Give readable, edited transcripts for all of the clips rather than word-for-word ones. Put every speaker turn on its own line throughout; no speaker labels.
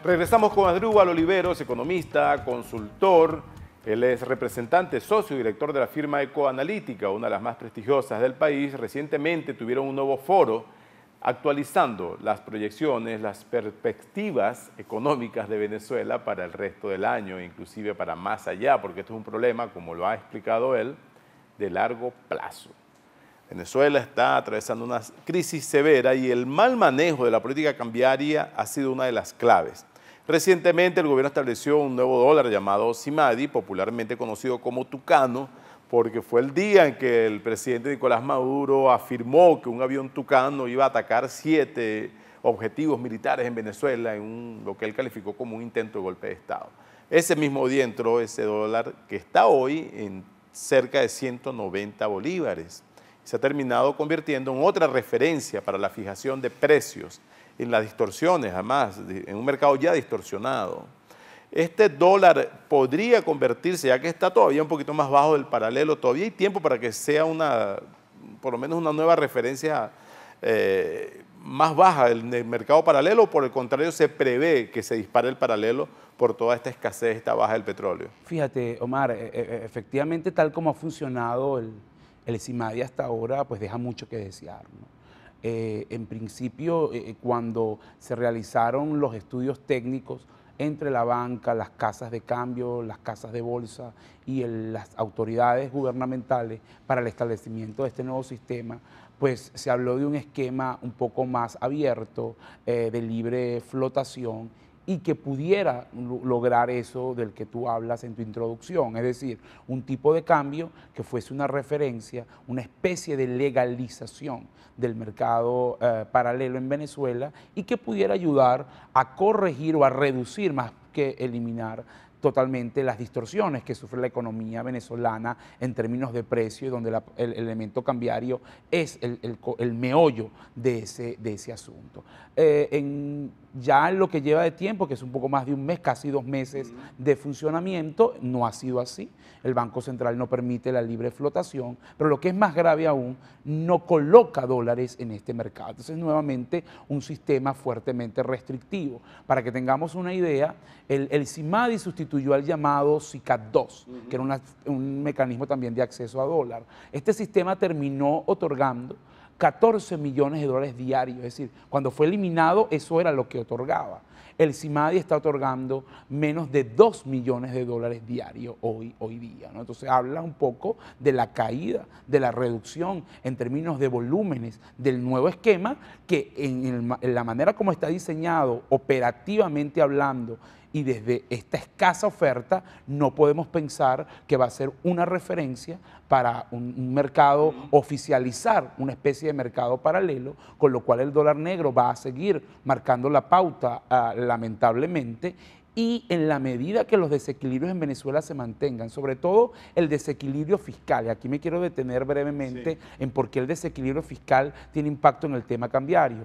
Regresamos con Asdrúbal Oliveros, economista, consultor. Él es representante, socio y director de la firma Ecoanalítica, una de las más prestigiosas del país. Recientemente tuvieron un nuevo foro actualizando las proyecciones, las perspectivas económicas de Venezuela para el resto del año, inclusive para más allá, porque esto es un problema, como lo ha explicado él, de largo plazo. Venezuela está atravesando una crisis severa y el mal manejo de la política cambiaria ha sido una de las claves. Recientemente el gobierno estableció un nuevo dólar llamado SIMADI, popularmente conocido como Tucano, porque fue el día en que el presidente Nicolás Maduro afirmó que un avión Tucano iba a atacar 7 objetivos militares en Venezuela en lo que él calificó como un intento de golpe de Estado. Ese mismo día entró ese dólar que está hoy en cerca de 190 bolívares. Se ha terminado convirtiendo en otra referencia para la fijación de precios, en las distorsiones, además, en un mercado ya distorsionado. Este dólar podría convertirse, ya que está todavía un poquito más bajo del paralelo, todavía hay tiempo para que sea por lo menos una nueva referencia más baja del mercado paralelo, o por el contrario se prevé que se dispare el paralelo por toda esta escasez, esta baja del petróleo.
Fíjate, Omar, efectivamente tal como ha funcionado el SIMADI hasta ahora, pues deja mucho que desear, ¿no? En principio, cuando se realizaron los estudios técnicos entre la banca, las casas de cambio, las casas de bolsa y las autoridades gubernamentales para el establecimiento de este nuevo sistema, pues se habló de un esquema un poco más abierto, de libre flotación, y que pudiera lograr eso del que tú hablas en tu introducción, es decir, un tipo de cambio que fuese una referencia, una especie de legalización del mercado paralelo en Venezuela y que pudiera ayudar a corregir o a reducir más que eliminar totalmente las distorsiones que sufre la economía venezolana en términos de precio, donde el elemento cambiario es el meollo de ese asunto. Ya en lo que lleva de tiempo, que es un poco más de un mes, casi 2 meses de funcionamiento, no ha sido así. El Banco Central no permite la libre flotación, pero lo que es más grave aún, no coloca dólares en este mercado. Entonces, nuevamente, un sistema fuertemente restrictivo. Para que tengamos una idea, el SIMADI sustituyó al llamado SICAD-2, que era un mecanismo también de acceso a dólar. Este sistema terminó otorgando 14 millones de dólares diarios, es decir, cuando fue eliminado eso era lo que otorgaba. El SIMADI está otorgando menos de 2 millones de dólares diarios hoy día, ¿no? Entonces habla un poco de la caída, de la reducción en términos de volúmenes del nuevo esquema que en la manera como está diseñado operativamente hablando y desde esta escasa oferta no podemos pensar que va a ser una referencia para un mercado, oficializar una especie de mercado paralelo, con lo cual el dólar negro va a seguir marcando la pauta, lamentablemente, y en la medida que los desequilibrios en Venezuela se mantengan, sobre todo el desequilibrio fiscal, y aquí me quiero detener brevemente en por qué el desequilibrio fiscal tiene impacto en el tema cambiario.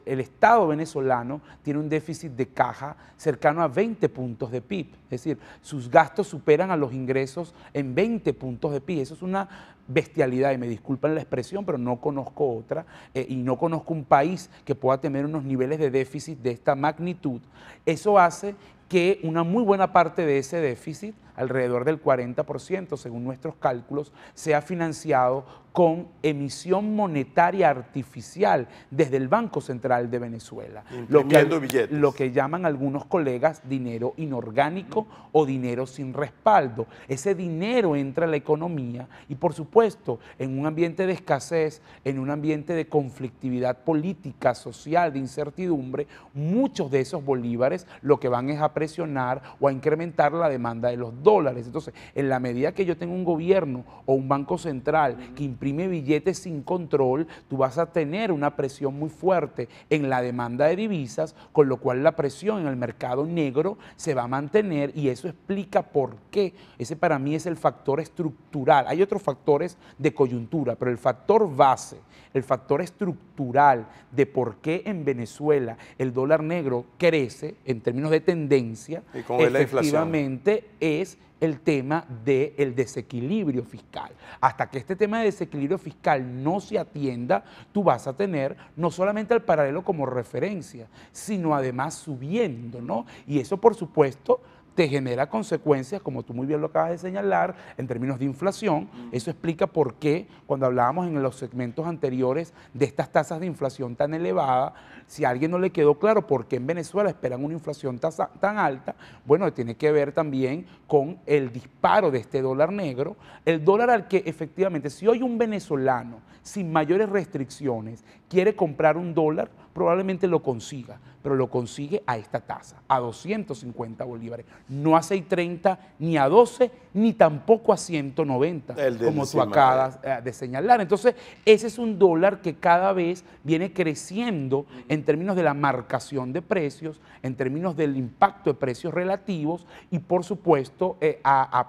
El Estado venezolano tiene un déficit de caja cercano a 20 puntos de PIB, es decir, sus gastos superan a los ingresos en 20 puntos de PIB. Eso es una bestialidad, y me disculpan la expresión, pero no conozco otra, y no conozco un país que pueda tener unos niveles de déficit de esta magnitud. Eso hace que una muy buena parte de ese déficit, alrededor del 40%, según nuestros cálculos, sea financiado con emisión monetaria artificial desde el Banco Central de Venezuela. Lo que llaman algunos colegas dinero inorgánico o dinero sin respaldo. Ese dinero entra a la economía y, por supuesto, en un ambiente de escasez, en un ambiente de conflictividad política, social, de incertidumbre, muchos de esos bolívares lo que van es a presionar o a incrementar la demanda de los dólares. Entonces, en la medida que yo tengo un gobierno o un banco central que imprime billetes sin control, tú vas a tener una presión muy fuerte en la demanda de divisas, con lo cual la presión en el mercado negro se va a mantener, y eso explica por qué. Ese para mí es el factor estructural. Hay otros factores de coyuntura, pero el factor base, el factor estructural de por qué en Venezuela el dólar negro crece en términos de tendencia, referencia,
Y con la inflación.
efectivamente es el tema del desequilibrio fiscal. Hasta que este tema de desequilibrio fiscal no se atienda, tú vas a tener no solamente el paralelo como referencia, sino además subiendo, ¿no? Y eso, por supuesto, te genera consecuencias, como tú muy bien lo acabas de señalar, en términos de inflación. Eso explica por qué, cuando hablábamos en los segmentos anteriores de estas tasas de inflación tan elevadas, si a alguien no le quedó claro por qué en Venezuela esperan una inflación tan alta, bueno, tiene que ver también con el disparo de este dólar negro, el dólar al que efectivamente, si hoy un venezolano sin mayores restricciones quiere comprar un dólar, probablemente lo consiga, pero lo consigue a esta tasa, a 250 bolívares, no a 6.30, ni a 12, ni tampoco a 190, como tú acabas de señalar. Entonces, ese es un dólar que cada vez viene creciendo en términos de la marcación de precios, en términos del impacto de precios relativos y, por supuesto,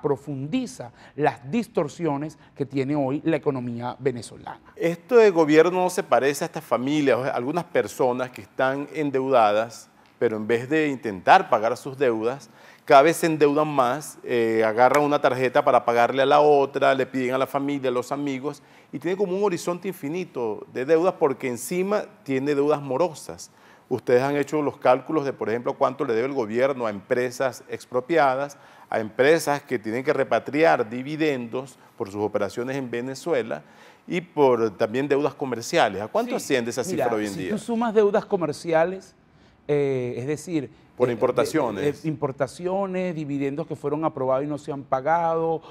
profundiza las distorsiones que tiene hoy la economía venezolana.
Esto de gobierno se parece a estas familias, a algunas personas que están endeudadas, pero en vez de intentar pagar sus deudas, cada vez se endeudan más, agarran una tarjeta para pagarle a la otra, le piden a la familia, a los amigos, y tiene como un horizonte infinito de deudas porque encima tiene deudas morosas. Ustedes han hecho los cálculos de, por ejemplo, cuánto le debe el gobierno a empresas expropiadas, a empresas que tienen que repatriar dividendos por sus operaciones en Venezuela y por también deudas comerciales. ¿A cuánto asciende esa cifra hoy en día?
Si tú sumas deudas comerciales, es decir,
por importaciones.
Importaciones, dividendos que fueron aprobados y no se han pagado,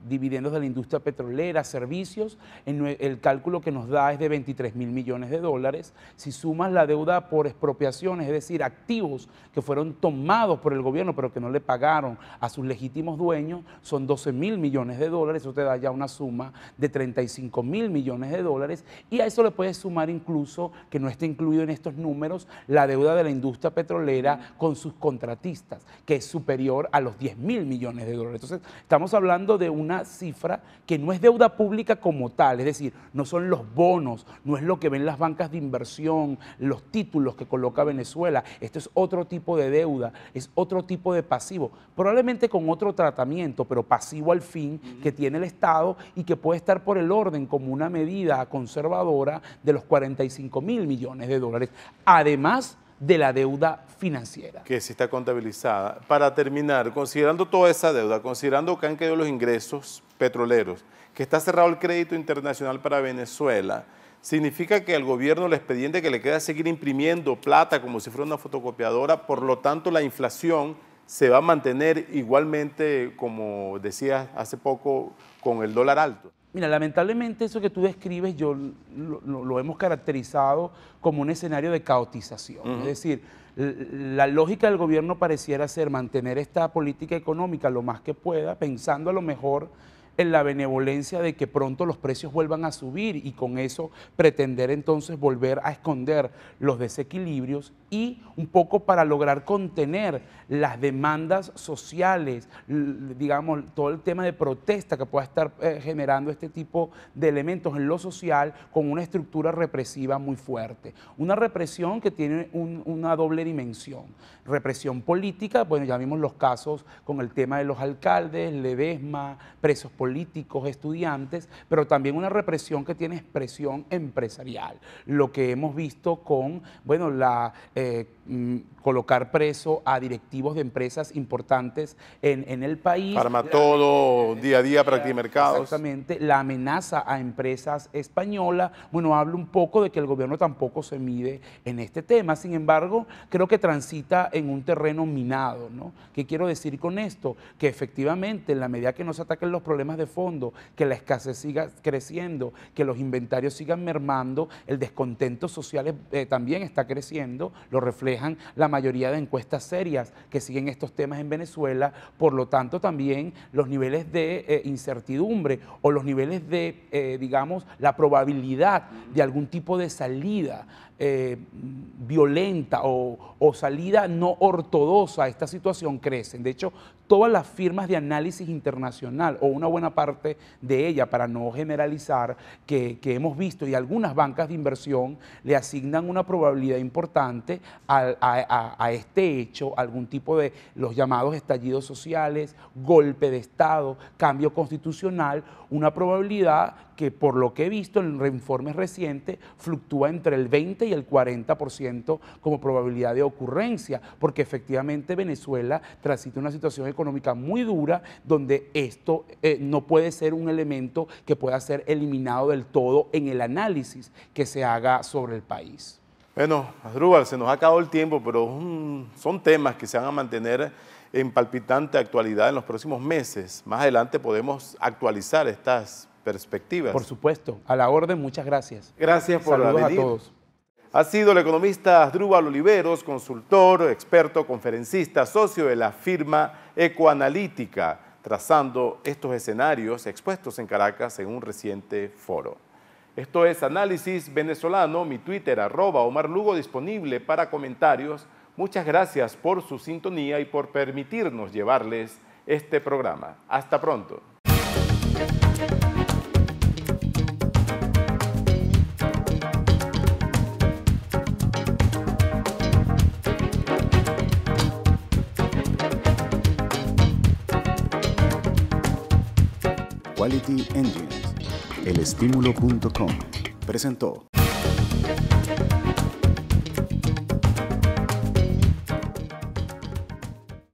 dividendos de la industria petrolera, servicios, el cálculo que nos da es de 23.000 millones de dólares. Si sumas la deuda por expropiaciones, es decir, activos que fueron tomados por el gobierno pero que no le pagaron a sus legítimos dueños, son 12.000 millones de dólares, eso te da ya una suma de 35.000 millones de dólares, y a eso le puedes sumar incluso, que no está incluido en estos números, la deuda de la industria petrolera con sus contratistas, que es superior a los 10.000 millones de dólares. Entonces, estamos hablando de una cifra que no es deuda pública como tal, es decir, no son los bonos, no es lo que ven las bancas de inversión, los títulos que coloca Venezuela. Esto es otro tipo de deuda, es otro tipo de pasivo, probablemente con otro tratamiento, pero pasivo al fin, que tiene el Estado y que puede estar por el orden como una medida conservadora de los 45.000 millones de dólares. Además de la deuda financiera.
Que sí está contabilizada. Para terminar, considerando toda esa deuda, considerando que han caído los ingresos petroleros, que está cerrado el crédito internacional para Venezuela, significa que al gobierno el expediente que le queda es seguir imprimiendo plata como si fuera una fotocopiadora, por lo tanto la inflación se va a mantener igualmente, como decías hace poco, con el dólar alto.
Mira, lamentablemente eso que tú describes yo lo hemos caracterizado como un escenario de caotización. Es decir, la lógica del gobierno pareciera ser mantener esta política económica lo más que pueda, pensando a lo mejor en la benevolencia de que pronto los precios vuelvan a subir y con eso pretender entonces volver a esconder los desequilibrios y un poco para lograr contener las demandas sociales, digamos, todo el tema de protesta que pueda estar generando este tipo de elementos en lo social con una estructura represiva muy fuerte. Una represión que tiene una doble dimensión. Represión política, bueno, ya vimos los casos con el tema de los alcaldes, Ledesma, presos políticos, estudiantes, pero también una represión que tiene expresión empresarial. Lo que hemos visto con, bueno, colocar preso a directivos de empresas importantes en el país.
Farmatodo, Día a Día, Practimercados.
Exactamente, la amenaza a empresas españolas. Bueno, habla un poco de que el gobierno tampoco se mide en este tema. Sin embargo, creo que transita en un terreno minado, ¿no? ¿Qué quiero decir con esto? Que efectivamente, en la medida que no se ataquen los problemas de fondo, que la escasez siga creciendo, que los inventarios sigan mermando, el descontento social también está creciendo, lo reflejan la mayoría de encuestas serias que siguen estos temas en Venezuela. Por lo tanto, también los niveles de incertidumbre o los niveles de, digamos, la probabilidad de algún tipo de salida violenta o salida no ortodoxa a esta situación crecen. De hecho, todas las firmas de análisis internacional, o una buena parte de ella, para no generalizar, que hemos visto, y algunas bancas de inversión le asignan una probabilidad importante a a este hecho algún tipo de los llamados estallidos sociales, golpe de Estado, cambio constitucional, una probabilidad que por lo que he visto en informes recientes fluctúa entre el 20 y el 40% como probabilidad de ocurrencia, porque efectivamente Venezuela transita una situación económica muy dura donde esto no puede ser un elemento que pueda ser eliminado del todo en el análisis que se haga sobre el país.
Bueno, Asdrúbal, se nos ha acabado el tiempo, pero son temas que se van a mantener en palpitante actualidad en los próximos meses. Más adelante podemos actualizar estas perspectivas.
Por supuesto, a la orden, muchas gracias.
Gracias por
Saludos
venir.
a todos.
Ha sido el economista Asdrúbal Oliveros, consultor, experto, conferencista, socio de la firma Ecoanalítica, trazando estos escenarios expuestos en Caracas en un reciente foro. Esto es Análisis Venezolano, mi Twitter, @OmarLugo, disponible para comentarios. Muchas gracias por su sintonía y por permitirnos llevarles este programa. Hasta pronto.
Quality Engines, elestimulo.com presentó.